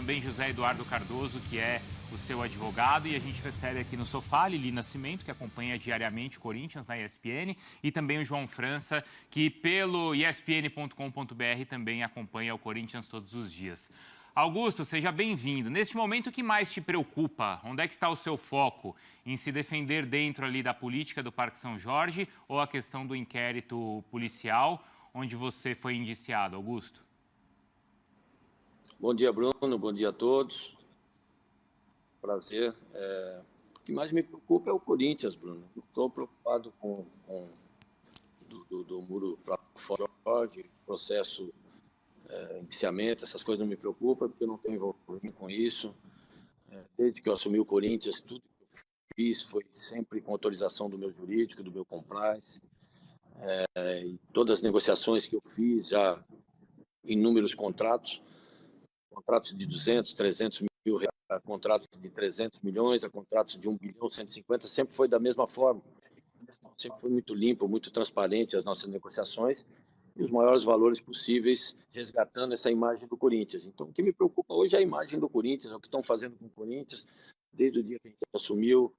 também José Eduardo Cardoso, que é o seu advogado, e a gente recebe aqui no sofá Lili Nascimento, que acompanha diariamente o Corinthians na ESPN, e também o João França, que pelo espn.com.br também acompanha o Corinthians todos os dias. Augusto, seja bem-vindo. Neste momento, o que mais te preocupa? Onde é que está o seu foco? Em se defender dentro ali da política do Parque São Jorge ou a questão do inquérito policial, onde você foi indiciado, Augusto? Bom dia, Bruno. Bom dia a todos. Prazer. O que mais me preocupa é o Corinthians, Bruno. Estou preocupado com do muro para fora, processo, indiciamento, essas coisas não me preocupam, porque eu não tenho envolvimento com isso. Desde que eu assumi o Corinthians, tudo que eu fiz foi sempre com autorização do meu jurídico, do meu compliance. E todas as negociações que eu fiz, já inúmeros contratos de 200, 300 mil reais, a contratos de 300 milhões, a contratos de 1 bilhão, 150, sempre foi da mesma forma. Sempre foi muito limpo, muito transparente as nossas negociações e os maiores valores possíveis, resgatando essa imagem do Corinthians. Então, o que me preocupa hoje é a imagem do Corinthians, é o que estão fazendo com o Corinthians, desde o dia que a gente assumiu.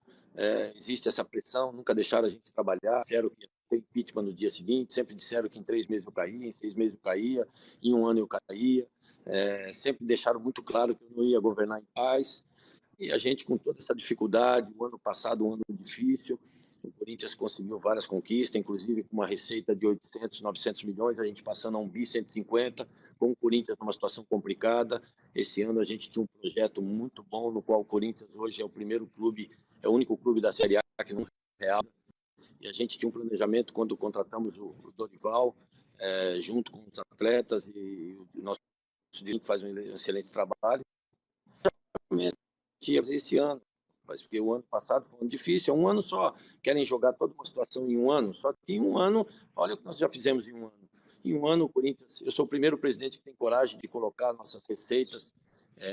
Existe essa pressão, nunca deixaram a gente trabalhar, disseram que ia ter impeachment no dia seguinte, sempre disseram que em 3 meses eu caía, em 6 meses eu caía, em 1 ano eu caía. Sempre deixaram muito claro que eu não ia governar em paz, e a gente, com toda essa dificuldade, o ano passado, um ano difícil, o Corinthians conseguiu várias conquistas, inclusive com uma receita de 800, 900 milhões, a gente passando a 1 bi 150, com o Corinthians numa situação complicada. Esse ano a gente tinha um projeto muito bom, no qual o Corinthians hoje é o primeiro clube, é o único clube da Série A que não é real, e a gente tinha um planejamento quando contratamos o Dorival, junto com os atletas e o nosso que faz um excelente trabalho. Ia fazer esse ano, mas porque o ano passado foi um ano difícil, é um ano só, querem jogar toda uma situação em um ano, só que em um ano, olha o que nós já fizemos em um ano. Em um ano, o Corinthians, eu sou o primeiro presidente que tem coragem de colocar nossas receitas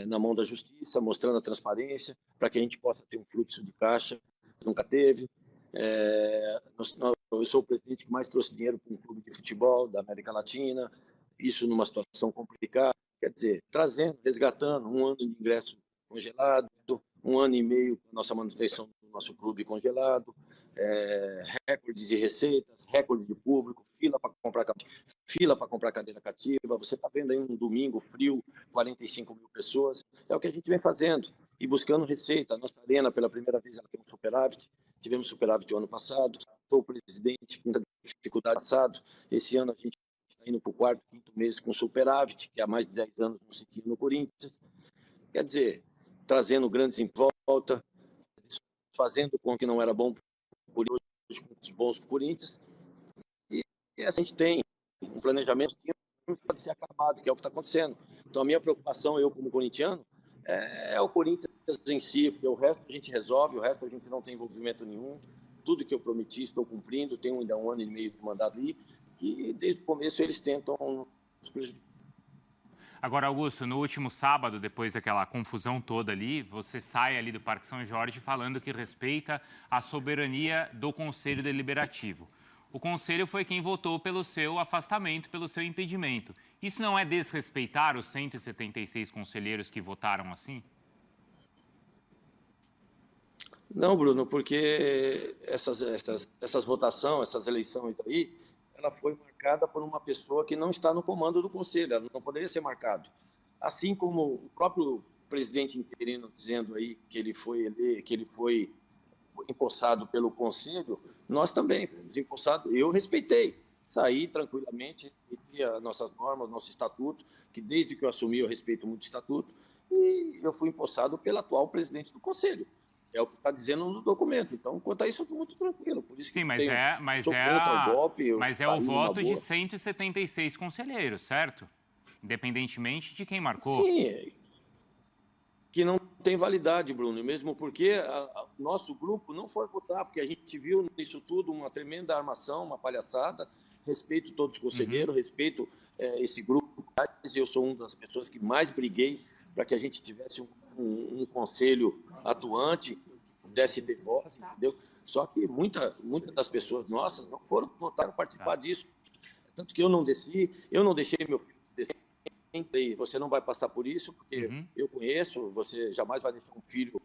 na mão da justiça, mostrando a transparência, para que a gente possa ter um fluxo de caixa que nunca teve. Eu sou o presidente que mais trouxe dinheiro para um clube de futebol da América Latina, isso numa situação complicada, quer dizer, trazendo, resgatando 1 ano de ingresso congelado, 1 ano e meio com a nossa manutenção do nosso clube congelado, recorde de receitas, recorde de público, fila para comprar cadeira cativa. Você está vendo aí um domingo frio, 45 mil pessoas. É o que a gente vem fazendo e buscando receita. A nossa arena, pela primeira vez, ela tem um superávit. Tivemos superávit o ano passado. Foi o presidente com muita dificuldade passado. Esse ano a gente está indo para o 4º, 5º mês com superávit, que há mais de 10 anos não se tinha no Corinthians. Quer dizer, trazendo grandes em volta, fazendo com que não era bom por hoje, pontos bons para o Corinthians. E a gente tem um planejamento que não pode ser acabado, que é o que está acontecendo. Então, a minha preocupação, eu como corintiano, é o Corinthians em si, porque o resto a gente resolve, o resto a gente não tem envolvimento nenhum. Tudo que eu prometi, estou cumprindo. Tenho ainda 1 ano e meio de mandato ali, e desde o começo eles tentam nos prejudicar. Agora, Augusto, no último sábado, depois daquela confusão toda ali, você sai ali do Parque São Jorge falando que respeita a soberania do Conselho Deliberativo. O Conselho foi quem votou pelo seu afastamento, pelo seu impedimento. Isso não é desrespeitar os 176 conselheiros que votaram assim? Não, Bruno, porque essas votações, essas eleições aí, ela foi marcada por uma pessoa que não está no comando do Conselho, ela não poderia ser marcado. Assim como o próprio presidente interino dizendo aí que ele foi empossado pelo Conselho, nós também fomos empossados. Eu respeitei, saí tranquilamente, respeitei as nossas normas, nosso estatuto, que desde que eu assumi eu respeito muito o estatuto, e eu fui empossado pelo atual presidente do Conselho. É o que está dizendo no documento. Então, quanto a isso, eu estou muito tranquilo. Por isso que Sim, sou contra o golpe, eu mas é o saí numa voto de boa. 176 conselheiros, certo? Independentemente de quem marcou. Sim, que não tem validade, Bruno, mesmo porque o nosso grupo não foi votar, porque a gente viu nisso tudo uma tremenda armação, uma palhaçada. Respeito todos os conselheiros, respeito esse grupo. Eu sou uma das pessoas que mais briguei para que a gente tivesse um conselho atuante, pudesse ter voz, entendeu? Só que muitas das pessoas nossas não foram votar para participar disso. Tanto que eu não desci, eu não deixei meu filho descer, você não vai passar por isso, porque eu conheço, você jamais vai deixar um filho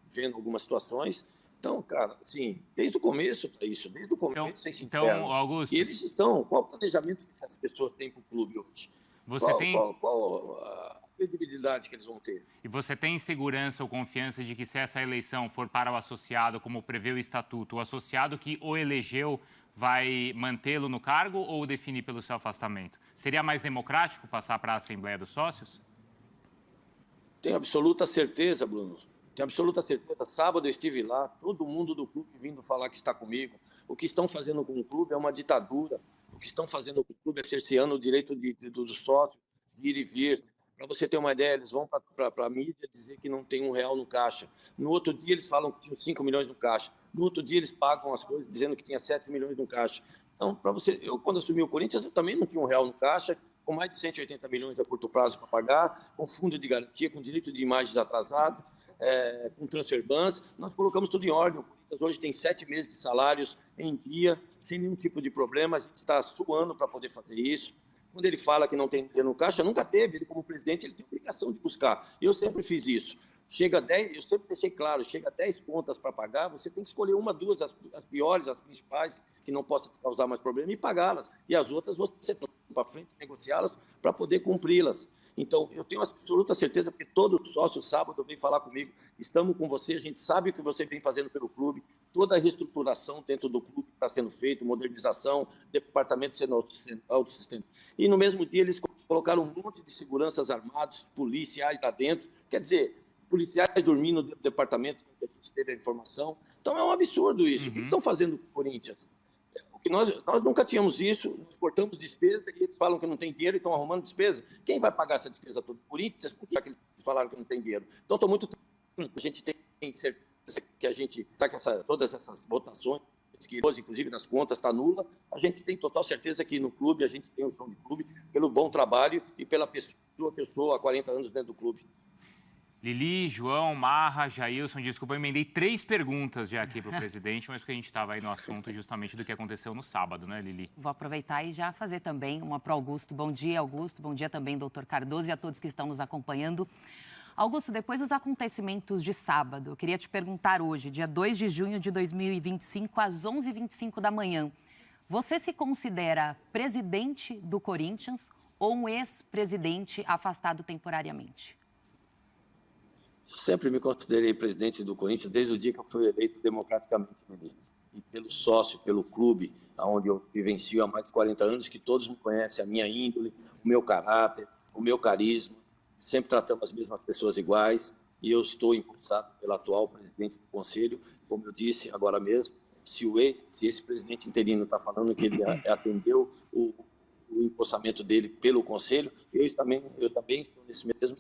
vendo algumas situações. Então, cara, assim, desde o começo, isso, desde o começo, esse inferno. Augusto, E eles estão, qual o planejamento que essas pessoas têm para o clube hoje? Qual a credibilidade que eles vão ter? E você tem segurança ou confiança de que se essa eleição for para o associado, como prevê o estatuto, o associado que o elegeu vai mantê-lo no cargo ou definir pelo seu afastamento? Seria mais democrático passar para a Assembleia dos Sócios? Tenho absoluta certeza, Bruno. Tenho absoluta certeza. Sábado eu estive lá, todo mundo do clube vindo falar que está comigo. O que estão fazendo com o clube é uma ditadura. O que estão fazendo com o clube é cerceando o direito do sócio de ir e vir. Para você ter uma ideia, eles vão para a mídia dizer que não tem R$1 no caixa. No outro dia eles falam que tinham 5 milhões no caixa. No outro dia eles pagam as coisas dizendo que tinha 7 milhões no caixa. Então, para você, eu quando assumi o Corinthians, eu também não tinha R$1 no caixa, com mais de 180 milhões a curto prazo para pagar, com fundo de garantia, com direito de imagens atrasado, com transfer bans. Nós colocamos tudo em ordem. O Corinthians hoje tem 7 meses de salários em dia, sem nenhum tipo de problema. A gente está suando para poder fazer isso. Quando ele fala que não tem dinheiro no caixa, nunca teve. Ele, como presidente, ele tem a obrigação de buscar. Eu sempre fiz isso. Chega 10, eu sempre deixei claro, chega 10 contas para pagar, você tem que escolher uma, duas, as piores, as principais, que não possa te causar mais problema, e pagá-las. E as outras você toma para frente, negociá-las para poder cumpri-las. Então, eu tenho absoluta certeza, porque todo sócio sábado vem falar comigo, estamos com você, a gente sabe o que você vem fazendo pelo clube, toda a reestruturação dentro do clube está sendo feita, modernização, departamento sendo autossustentável. E no mesmo dia eles colocaram um monte de seguranças armados, policiais lá dentro, quer dizer, policiais dormindo no departamento que a gente teve a informação. Então é um absurdo isso. O que estão fazendo com o Corinthians? Porque nós nunca tínhamos isso, nós cortamos despesa e eles falam que não tem dinheiro e estão arrumando despesa. Quem vai pagar essa despesa toda? Corinthians? Por que eles falaram que não tem dinheiro? Então estou muito tranquilo. A gente tem certeza que a gente está com todas essas votações, que inclusive nas contas está nula. A gente tem total certeza que no clube a gente tem um chão de clube pelo bom trabalho e pela pessoa que eu sou há 40 anos dentro do clube. Lili, João, Marra, Jailson, desculpa, eu emendei 3 perguntas já aqui para o presidente, mas porque a gente estava aí no assunto justamente do que aconteceu no sábado, né, Lili? Vou aproveitar e já fazer também uma para o Augusto. Bom dia, Augusto. Bom dia também, doutor Cardoso, e a todos que estão nos acompanhando. Augusto, depois dos acontecimentos de sábado, eu queria te perguntar hoje, dia 2 de junho de 2025, às 11h25 da manhã, você se considera presidente do Corinthians ou um ex-presidente afastado temporariamente? Eu sempre me considerei presidente do Corinthians desde o dia que eu fui eleito democraticamente ali. E pelo sócio, pelo clube, onde eu vivencio há mais de 40 anos, que todos me conhecem, a minha índole, o meu caráter, o meu carisma. Sempre tratamos as mesmas pessoas iguais e eu estou impulsado pelo atual presidente do Conselho. Como eu disse agora mesmo, se esse presidente interino está falando que ele atendeu o empossamento dele pelo Conselho, eu também estou nesse mesmo,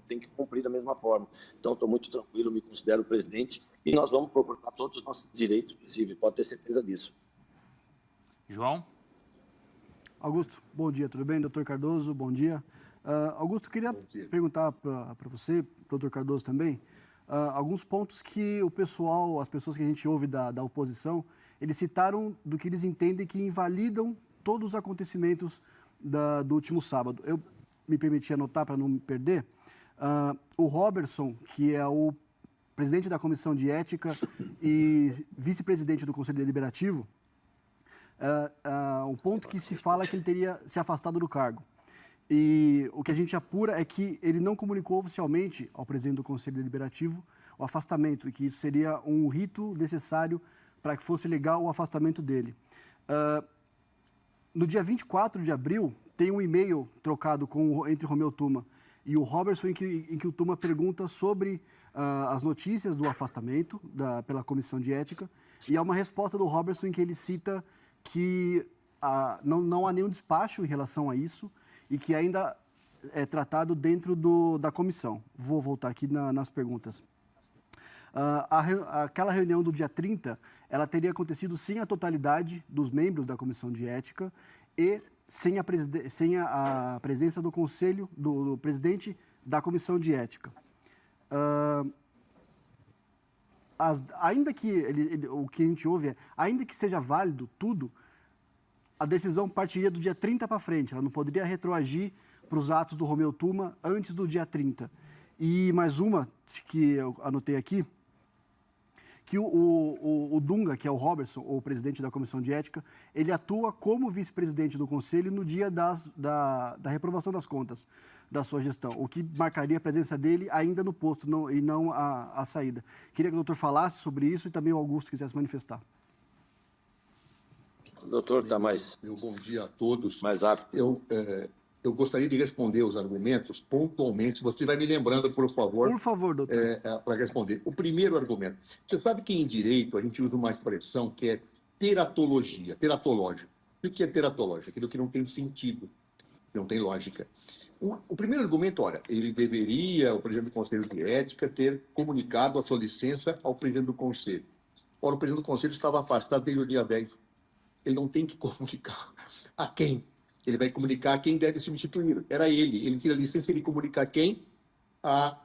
tem que cumprir da mesma forma. Então, estou muito tranquilo, me considero presidente e nós vamos procurar todos os nossos direitos possíveis, pode ter certeza disso. João? Augusto, bom dia, tudo bem? Doutor Cardoso, bom dia. Augusto, queria perguntar para você, doutor Cardoso também, alguns pontos que o pessoal, as pessoas que a gente ouve da oposição, eles citaram do que eles entendem que invalidam todos os acontecimentos do último sábado. Eu me permiti anotar para não me perder. O Robertson, que é o presidente da Comissão de Ética e vice-presidente do Conselho Deliberativo, um ponto que se fala é que ele teria se afastado do cargo. E o que a gente apura é que ele não comunicou oficialmente ao presidente do Conselho Deliberativo o afastamento, e que isso seria um rito necessário para que fosse legal o afastamento dele. No dia 24 de abril, tem um e-mail trocado entre Romeu Tuma e o Robertson, em que o Tuma pergunta sobre as notícias do afastamento pela Comissão de Ética, e há uma resposta do Robertson em que ele cita que não há nenhum despacho em relação a isso e que ainda é tratado dentro da comissão. Vou voltar aqui nas perguntas. Aquela reunião do dia 30, ela teria acontecido sem a totalidade dos membros da Comissão de Ética e sem a presença do Conselho, do presidente da Comissão de Ética. Ainda que o que a gente ouve ainda que seja válido tudo, a decisão partiria do dia 30 para frente, ela não poderia retroagir para os atos do Romeu Tuma antes do dia 30. E mais uma que eu anotei aqui, que o Dunga, que é o Robertson, o presidente da Comissão de Ética, ele atua como vice-presidente do Conselho no dia da reprovação das contas da sua gestão, o que marcaria a presença dele ainda no posto e não a saída. Queria que o doutor falasse sobre isso e também o Augusto quisesse manifestar. O doutor está Meu bom dia a todos. mais rápido. Eu gostaria de responder os argumentos pontualmente. Você vai me lembrando, por favor. Por favor, doutor. Para responder. O primeiro argumento. Você sabe que em direito a gente usa uma expressão que é teratológica. O que é teratológica? Aquilo que não tem sentido, que não tem lógica. O primeiro argumento, olha, ele deveria, o presidente do Conselho de Ética, ter comunicado a sua licença ao presidente do Conselho. Ora, o presidente do Conselho estava afastado desde o dia 10. Ele não tem que comunicar a quem. Ele vai comunicar a quem deve substituir. Era ele. Ele tira a licença e ele comunica a quem? A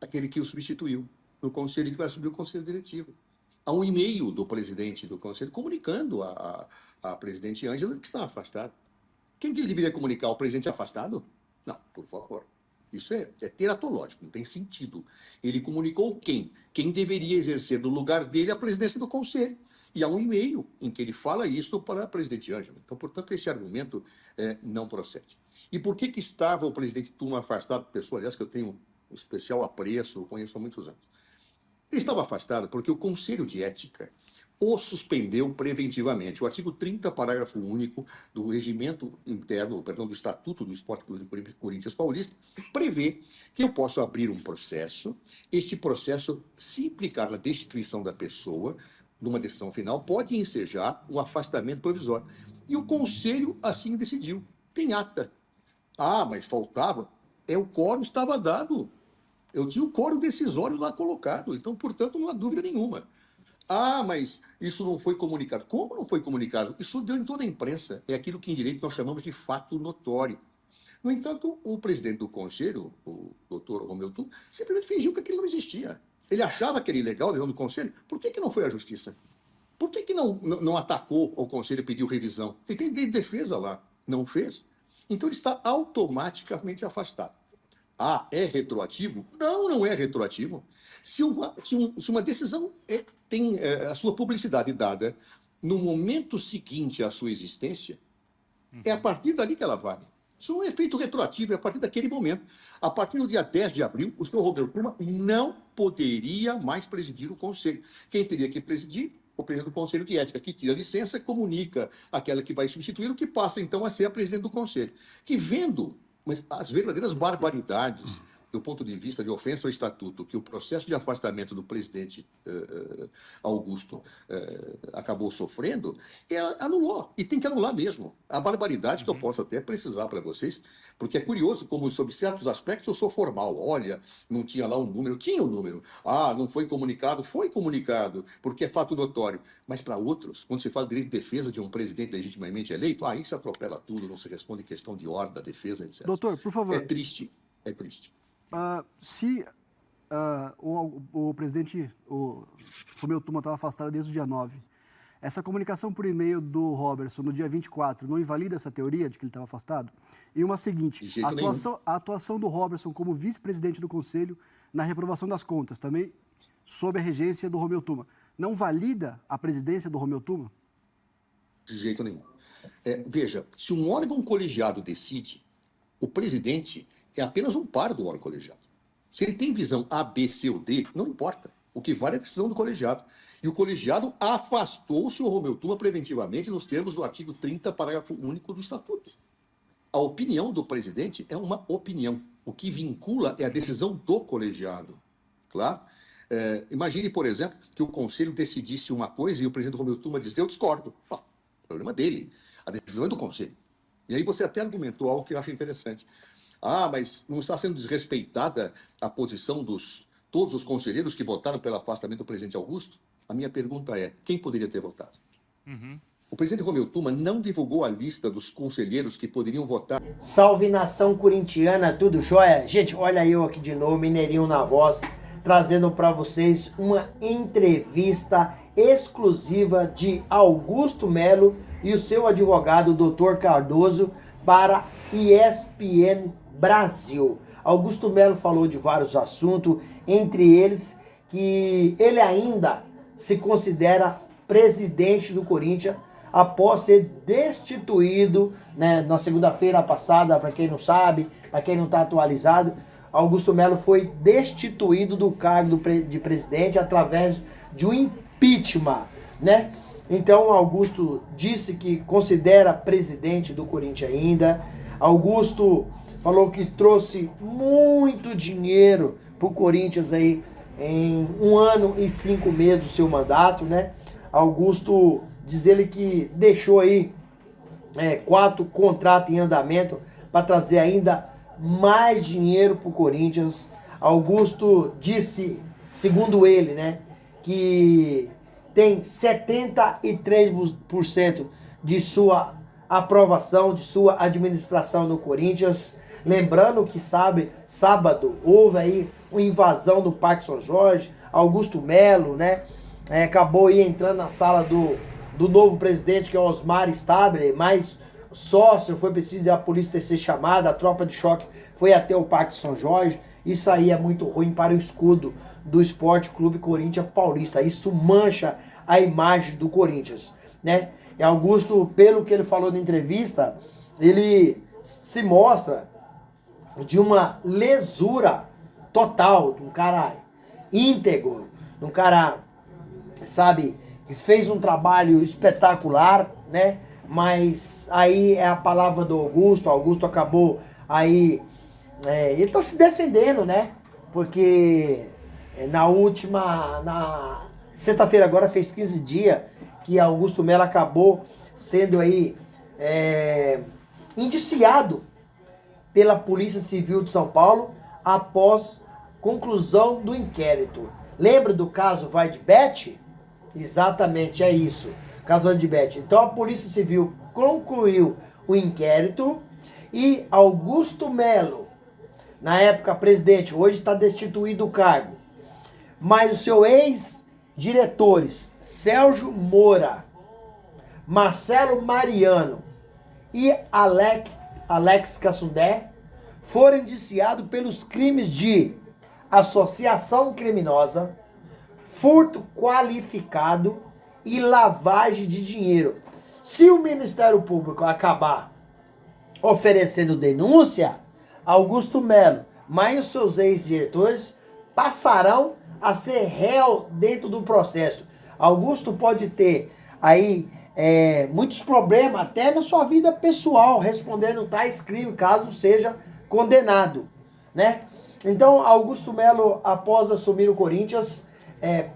aquele que o substituiu no conselho que vai assumir o conselho diretivo. Há um e-mail do presidente do conselho comunicando a presidente Ângela que está afastada. Quem que ele deveria comunicar? O presidente afastado? Não, por favor. Isso é teratológico, não tem sentido. Ele comunicou quem? Quem deveria exercer no lugar dele a presidência do conselho. E há um e-mail em que ele fala isso para a presidente Ângela. Então, portanto, esse argumento não procede. E por que estava o presidente Tuma afastado? Pessoa, aliás, que eu tenho um especial apreço, conheço há muitos anos. Ele estava afastado porque o Conselho de Ética o suspendeu preventivamente. O artigo 30, parágrafo único do regimento interno, perdão, do Estatuto do Esporte Clube do Corinthians Paulista, prevê que eu posso abrir um processo. Este processo, se implicar na destituição da pessoa, numa decisão final, pode ensejar o afastamento provisório. E o Conselho assim decidiu. Tem ata. Ah, mas faltava. O quórum estava dado. Eu tinha o quórum decisório lá colocado. Então, portanto, não há dúvida nenhuma. Ah, mas isso não foi comunicado. Como não foi comunicado? Isso deu em toda a imprensa. É aquilo que em direito nós chamamos de fato notório. No entanto, o presidente do Conselho, o doutor Romeu Tuma, simplesmente fingiu que aquilo não existia. Ele achava que era ilegal dentro do Conselho. Por que não foi à Justiça? Por que não atacou o Conselho e pediu revisão? Ele tem direito de defesa lá. Não fez. Então ele está automaticamente afastado. Ah, é retroativo? Não, não é retroativo. Se uma decisão tem a sua publicidade dada no momento seguinte à sua existência, é a partir dali que ela vale. Isso não é efeito retroativo, é a partir daquele momento. A partir do dia 10 de abril, o senhor Romeu Tuma não poderia mais presidir o Conselho. Quem teria que presidir? O presidente do Conselho de Ética, que tira a licença, comunica aquela que vai substituir, o que passa, então, a ser a presidente do Conselho. Que vendo as verdadeiras barbaridades do ponto de vista de ofensa ao Estatuto, que o processo de afastamento do presidente Augusto acabou sofrendo, anulou. E tem que anular mesmo. A barbaridade que eu posso até precisar para vocês, porque é curioso como, sob certos aspectos, eu sou formal. Olha, não tinha lá um número. Tinha um número. Ah, não foi comunicado. Foi comunicado, porque é fato notório. Mas para outros, quando se fala de direito de defesa de um presidente legitimamente eleito, aí se atropela tudo, não se responde questão de ordem da defesa, etc. Doutor, por favor. É triste. É triste. Se o presidente Romeu Tuma estava afastado desde o dia 9, essa comunicação por e-mail do Robertson no dia 24 não invalida essa teoria de que ele estava afastado? E uma seguinte, a atuação do Robertson como vice-presidente do Conselho na reprovação das contas, também sob a regência do Romeu Tuma, não valida a presidência do Romeu Tuma? De jeito nenhum. Veja, se um órgão colegiado decide, o presidente é apenas um par do órgão colegiado. Se ele tem visão A, B, C ou D, não importa. O que vale é a decisão do colegiado. E o colegiado afastou o senhor Romeu Tuma preventivamente nos termos do artigo 30, parágrafo único do Estatuto. A opinião do presidente é uma opinião. O que vincula é a decisão do colegiado. Claro? Imagine, por exemplo, que o Conselho decidisse uma coisa e o presidente Romeu Tuma diz, eu discordo. Problema dele. A decisão é do Conselho. E aí você até argumentou algo que eu acho interessante. Ah, mas não está sendo desrespeitada a posição dos todos os conselheiros que votaram pelo afastamento do presidente Augusto? A minha pergunta é, quem poderia ter votado? O presidente Romeu Tuma não divulgou a lista dos conselheiros que poderiam votar. Salve, nação corintiana, tudo jóia? Gente, olha eu aqui de novo, Mineirinho na voz, trazendo para vocês uma entrevista exclusiva de Augusto Melo e o seu advogado, Dr. Cardoso, para ESPN Brasil. Augusto Melo falou de vários assuntos, entre eles que ele ainda se considera presidente do Corinthians após ser destituído, né, na segunda-feira passada, para quem não sabe, para quem não está atualizado, Augusto Melo foi destituído do cargo de presidente através de um impeachment, né? Então, Augusto disse que considera presidente do Corinthians ainda. Augusto falou que trouxe muito dinheiro para o Corinthians aí em 1 ano e 5 meses do seu mandato, né? Augusto diz ele que deixou aí 4 contratos em andamento para trazer ainda mais dinheiro para o Corinthians. Augusto disse, segundo ele, né, que tem 73% de sua aprovação, de sua administração no Corinthians. Lembrando que sábado houve aí uma invasão no Parque São Jorge. Augusto Melo, né, acabou aí entrando na sala do novo presidente, que é Osmar Stabile, mas sócio, foi preciso a polícia ter sido chamada, a tropa de choque foi até o Parque São Jorge. Isso aí é muito ruim para o escudo do Esporte Clube Corinthians Paulista. Isso mancha a imagem do Corinthians, né? E Augusto, pelo que ele falou na entrevista, ele se mostra de uma lesura total, de um cara íntegro, de um cara, sabe, que fez um trabalho espetacular, né? Mas aí é a palavra do Augusto. Augusto acabou aí, ele tá se defendendo, né? Porque na sexta-feira agora fez 15 dias que Augusto Melo acabou sendo aí indiciado pela Polícia Civil de São Paulo após conclusão do inquérito. Lembra do caso Vaidbet? Exatamente, é isso. Caso Vaidbet. Então a Polícia Civil concluiu o inquérito e Augusto Melo, na época presidente, hoje está destituído do cargo, mas os seus ex-diretores, Sérgio Moura, Marcelo Mariano e Alex Cassundé, foram indiciados pelos crimes de associação criminosa, furto qualificado e lavagem de dinheiro. Se o Ministério Público acabar oferecendo denúncia, Augusto Melo, mais os seus ex-diretores, passarão a ser réu dentro do processo. Augusto pode ter aí muitos problemas, até na sua vida pessoal, respondendo tais crimes, caso seja condenado, né? Então, Augusto Melo, após assumir o Corinthians,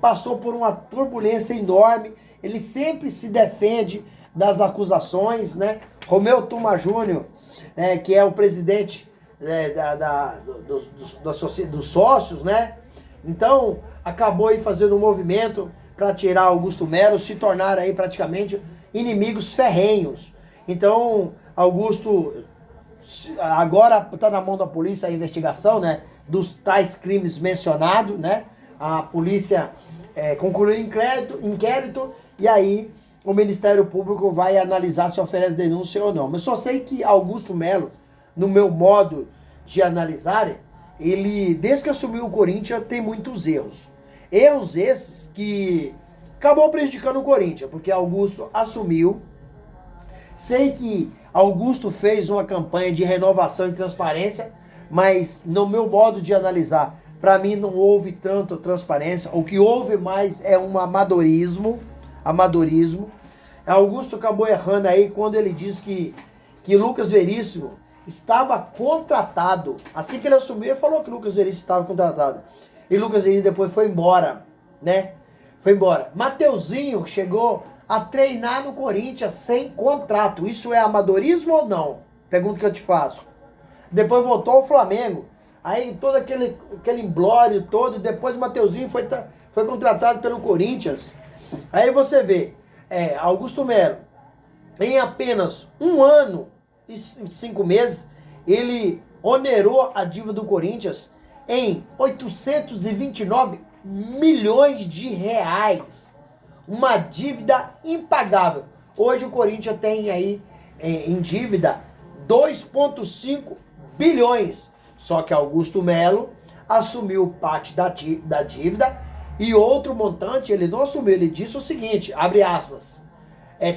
passou por uma turbulência enorme. Ele sempre se defende das acusações, né? Romeu Tuma Júnior, que é o presidente dos sócios, né? Então, acabou aí fazendo um movimento para tirar Augusto Melo, se tornar aí praticamente inimigos ferrenhos. Então, Augusto agora está na mão da polícia a investigação, né, dos tais crimes mencionados, né? A polícia concluiu o inquérito e aí o Ministério Público vai analisar se oferece denúncia ou não. Mas só sei que Augusto Melo, no meu modo de analisar, ele, desde que assumiu o Corinthians, tem muitos erros. Erros esses que acabou prejudicando o Corinthians, porque Augusto assumiu. Sei que Augusto fez uma campanha de renovação e transparência, mas no meu modo de analisar, para mim não houve tanta transparência. O que houve mais é um amadorismo. Augusto acabou errando aí quando ele disse que Lucas Veríssimo estava contratado. Assim que ele assumiu, ele falou que Lucas Veríssimo estava contratado. E Lucas Veríssimo depois foi embora, né? Foi embora. Mateuzinho chegou a treinar no Corinthians sem contrato. Isso é amadorismo ou não? Pergunta que eu te faço. Depois voltou ao Flamengo. Aí todo aquele imbróglio todo. Depois o Mateuzinho foi contratado pelo Corinthians. Aí você vê, Augusto Melo, em apenas 1 ano e 5 meses, ele onerou a dívida do Corinthians em 829 milhões de reais. Uma dívida impagável. Hoje o Corinthians tem aí em dívida 2,5 bilhões. Só que Augusto Melo assumiu parte da dívida e outro montante ele não assumiu. Ele disse o seguinte, abre aspas,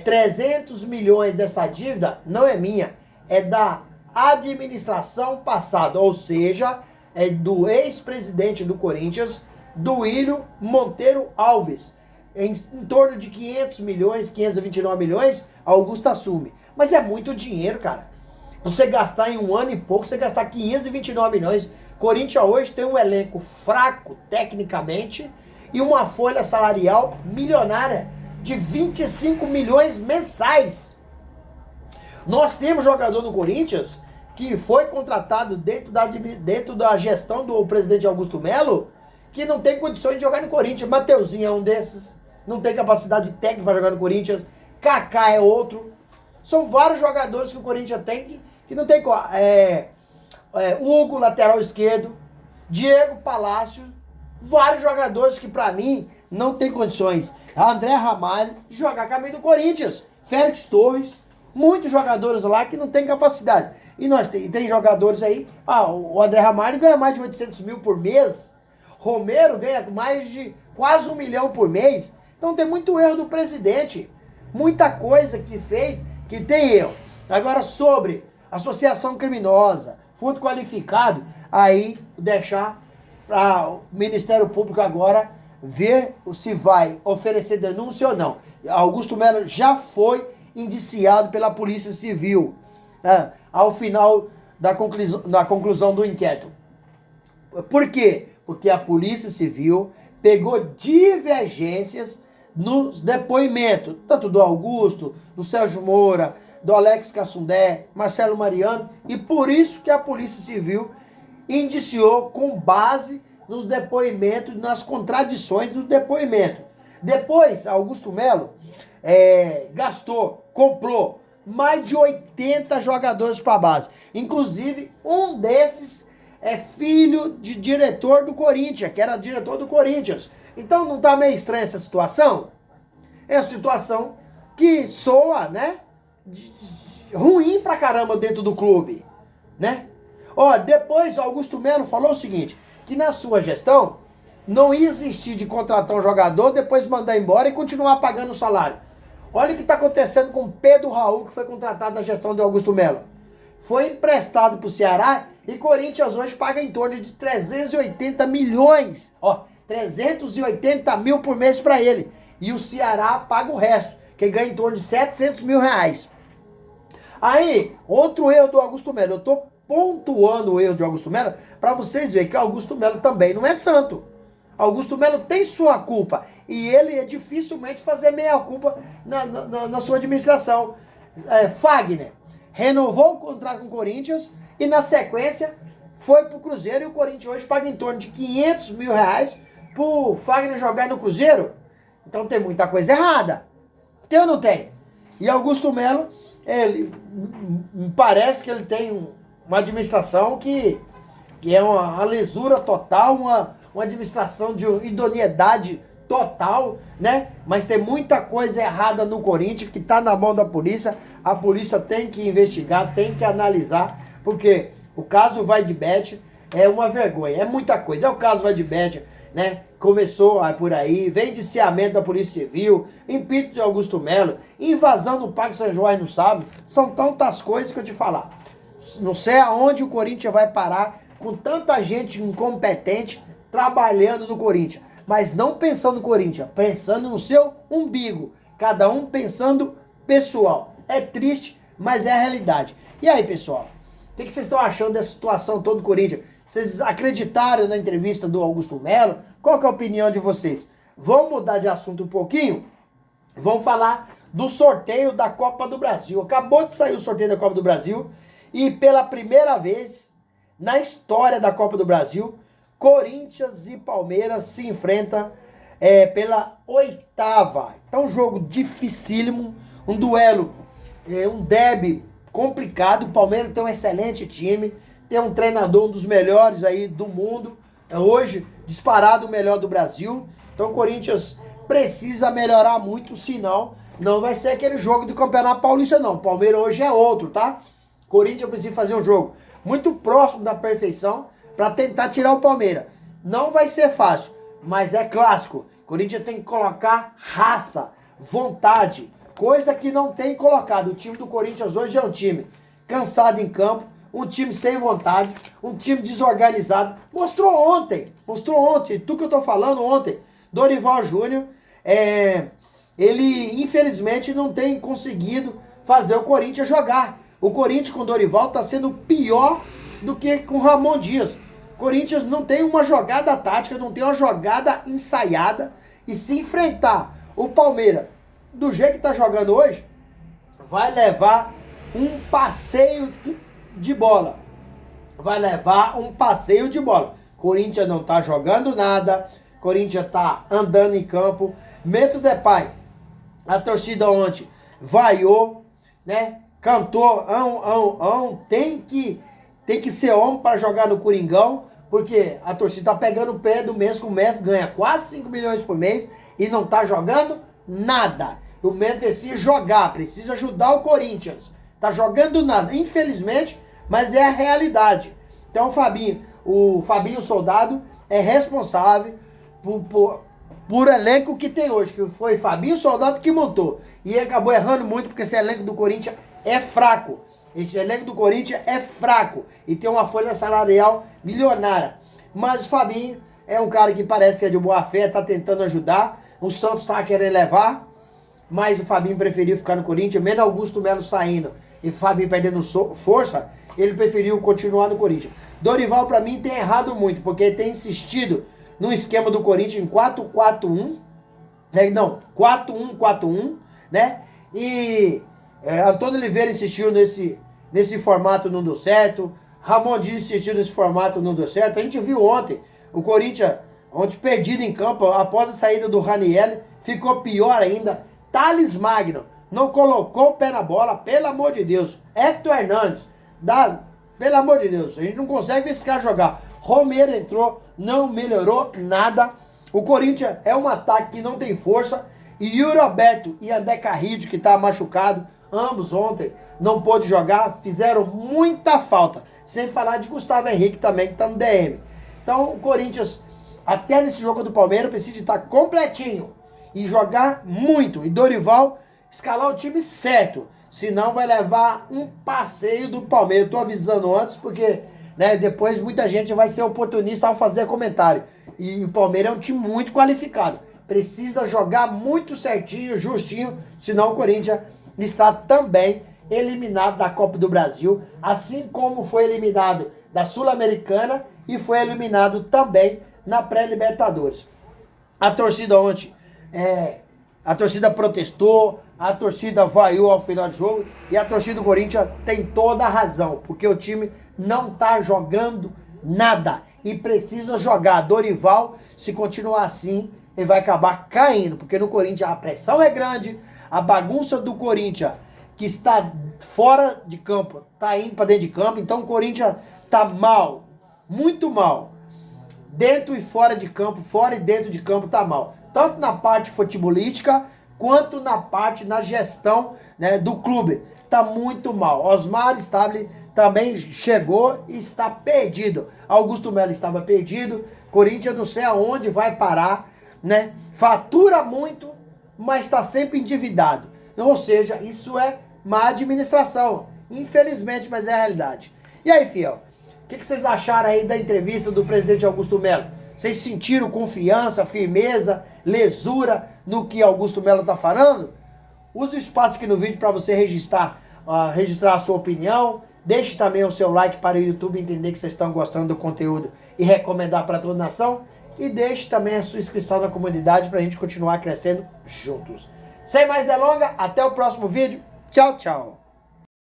300 milhões dessa dívida não é minha, é da administração passada, ou seja, é do ex-presidente do Corinthians, Duílio Monteiro Alves. Em torno de 500 milhões, 529 milhões, Augusto assume. Mas é muito dinheiro, cara. Você gastar em um ano e pouco, você gastar 529 milhões. Corinthians hoje tem um elenco fraco, tecnicamente, e uma folha salarial milionária de 25 milhões mensais. Nós temos jogador no Corinthians que foi contratado dentro da gestão do presidente Augusto Melo, que não tem condições de jogar no Corinthians. Mateuzinho é um desses, não tem capacidade técnica para jogar no Corinthians. Kaká é outro. São vários jogadores que o Corinthians tem que não tem. Hugo, lateral esquerdo. Diego Palácio. Vários jogadores que, para mim, não tem condições. André Ramalho, jogar caminho do Corinthians. Félix Torres. Muitos jogadores lá que não tem capacidade. E nós tem jogadores aí. O André Ramalho ganha mais de 800 mil por mês. Romero ganha mais de quase 1 milhão por mês. Então tem muito erro do presidente. Muita coisa que fez que tem erro. Agora sobre associação criminosa, furto qualificado, aí deixar para o Ministério Público agora ver se vai oferecer denúncia ou não. Augusto Melo já foi indiciado pela Polícia Civil, ao final da conclusão do inquérito. Por quê? Porque a Polícia Civil pegou divergências nos depoimentos, tanto do Augusto, do Sérgio Moura, do Alex Cassundé, Marcelo Mariano, e por isso que a Polícia Civil indiciou com base nos depoimentos, nas contradições do depoimento. Depois, Augusto Melo comprou mais de 80 jogadores para a base. Inclusive, um desses é filho de diretor do Corinthians, que era diretor do Corinthians. Então não tá meio estranha essa situação? É uma situação que soa, né? Ruim pra caramba dentro do clube, né? Depois Augusto Melo falou o seguinte, que na sua gestão não ia existir de contratar um jogador, depois mandar embora e continuar pagando o salário. Olha o que está acontecendo com Pedro Raul, que foi contratado na gestão de Augusto Melo. Foi emprestado para o Ceará e Corinthians hoje paga em torno de 380 milhões. 380 mil por mês para ele. E o Ceará paga o resto, que ganha em torno de 700 mil reais. Aí, outro erro do Augusto Melo. Eu estou pontuando o erro de Augusto Melo para vocês verem que Augusto Melo também não é santo. Augusto Melo tem sua culpa. E ele dificilmente fazer meia-culpa na sua administração. Fagner renovou o contrato com o Corinthians e na sequência foi pro Cruzeiro e o Corinthians hoje paga em torno de 500 mil reais pro Fagner jogar no Cruzeiro. Então tem muita coisa errada. Tem ou não tem? E Augusto Melo, ele parece que ele tem uma administração que é uma lesura total, uma administração de idoneidade total, né? Mas tem muita coisa errada no Corinthians que está na mão da polícia. A polícia tem que investigar, tem que analisar, porque o caso Vaidbet é uma vergonha, é muita coisa. É o caso Vaidbet, né? Começou por aí, vem indiciamento da Polícia Civil, impeachment de Augusto Melo, invasão no Parque São João no sábado. São tantas coisas que eu te falar. Não sei aonde o Corinthians vai parar com tanta gente incompetente trabalhando no Corinthians. Mas não pensando no Corinthians, pensando no seu umbigo. Cada um pensando pessoal. É triste, mas é a realidade. E aí, pessoal? O que vocês estão achando dessa situação toda do Corinthians? Vocês acreditaram na entrevista do Augusto Melo? Qual que é a opinião de vocês? Vamos mudar de assunto um pouquinho? Vamos falar do sorteio da Copa do Brasil. Acabou de sair o sorteio da Copa do Brasil. E pela primeira vez na história da Copa do Brasil, Corinthians e Palmeiras se enfrentam pela 8ª. É um jogo dificílimo, um duelo, um derby complicado. O Palmeiras tem um excelente time, tem um treinador, um dos melhores aí do mundo, hoje disparado o melhor do Brasil. Então o Corinthians precisa melhorar muito, senão não vai ser aquele jogo do Campeonato Paulista não. O Palmeiras hoje é outro, tá? Corinthians precisa fazer um jogo muito próximo da perfeição para tentar tirar o Palmeiras. Não vai ser fácil, mas é clássico. Corinthians tem que colocar raça, vontade, coisa que não tem colocado. O time do Corinthians hoje é um time cansado em campo, um time sem vontade, um time desorganizado. Mostrou ontem, tudo que eu tô falando ontem. Dorival Júnior, ele infelizmente não tem conseguido fazer o Corinthians jogar. O Corinthians com o Dorival tá sendo pior do que com o Ramon Dias. O Corinthians não tem uma jogada tática, não tem uma jogada ensaiada. E se enfrentar o Palmeiras do jeito que tá jogando hoje, vai levar um passeio de bola. Corinthians não tá jogando nada. Corinthians tá andando em campo. Memphis Depay, a torcida ontem vaiou, né? Cantou, tem que ser homem para jogar no Coringão, porque a torcida tá pegando o pé do Memphis, que o Memphis ganha quase 5 milhões por mês e não tá jogando nada. O Memphis precisa jogar, precisa ajudar o Corinthians. Tá jogando nada, infelizmente, mas é a realidade. Então o Fabinho Soldado é responsável por elenco que tem hoje, que foi Fabinho Soldado que montou. E ele acabou errando muito, porque esse elenco do Corinthians é fraco. Esse elenco do Corinthians é fraco e tem uma folha salarial milionária. Mas o Fabinho é um cara que parece que é de boa fé, tá tentando ajudar. O Santos tá querendo levar, mas o Fabinho preferiu ficar no Corinthians, mesmo Augusto Melo saindo e o Fabinho perdendo força, ele preferiu continuar no Corinthians. Dorival, pra mim, tem errado muito, porque ele tem insistido no esquema do Corinthians em 4-4-1, não, 4-1-4-1, né? E Antônio Oliveira insistiu nesse formato, não deu certo. Ramon Dias insistiu nesse formato, não deu certo. A gente viu ontem, o Corinthians, ontem perdido em campo, após a saída do Raniel, ficou pior ainda. Thales Magno não colocou o pé na bola, pelo amor de Deus. Hector Hernandes, pelo amor de Deus, a gente não consegue ver esse cara jogar. Romero entrou, não melhorou nada. O Corinthians é um ataque que não tem força. E Yuri Alberto e André Carrillo, que está machucado, ambos ontem não pôde jogar, fizeram muita falta. Sem falar de Gustavo Henrique também, que está no DM. Então o Corinthians, até nesse jogo do Palmeiras, precisa estar completinho e jogar muito. E Dorival escalar o time certo, senão vai levar um passeio do Palmeiras. Estou avisando antes, porque depois muita gente vai ser oportunista ao fazer comentário. E o Palmeiras é um time muito qualificado. Precisa jogar muito certinho, justinho, senão o Corinthians está também eliminado da Copa do Brasil, assim como foi eliminado da Sul-Americana e foi eliminado também na pré-Libertadores. A torcida ontem, a torcida protestou, a torcida vaiou ao final do jogo e a torcida do Corinthians tem toda a razão, porque o time não está jogando nada e precisa jogar. Dorival, se continuar assim, ele vai acabar caindo, porque no Corinthians a pressão é grande, a bagunça do Corinthians, que está fora de campo, está indo para dentro de campo, então o Corinthians está mal, muito mal. Dentro e fora de campo, fora e dentro de campo está mal. Tanto na parte futebolística, quanto na gestão do clube. Está muito mal. Osmar Stabile também chegou e está perdido. Augusto Melo estava perdido. Corinthians não sei aonde vai parar, fatura muito, mas está sempre endividado. Ou seja, isso é má administração. Infelizmente, mas é a realidade. E aí, fiel? O que vocês acharam aí da entrevista do presidente Augusto Melo? Vocês sentiram confiança, firmeza, lesura no que Augusto Melo está falando? Use o espaço aqui no vídeo para você registrar a sua opinião. Deixe também o seu like para o YouTube entender que vocês estão gostando do conteúdo e recomendar para toda a nação. E deixe também a sua inscrição na comunidade para a gente continuar crescendo juntos. Sem mais delongas, até o próximo vídeo. Tchau, tchau.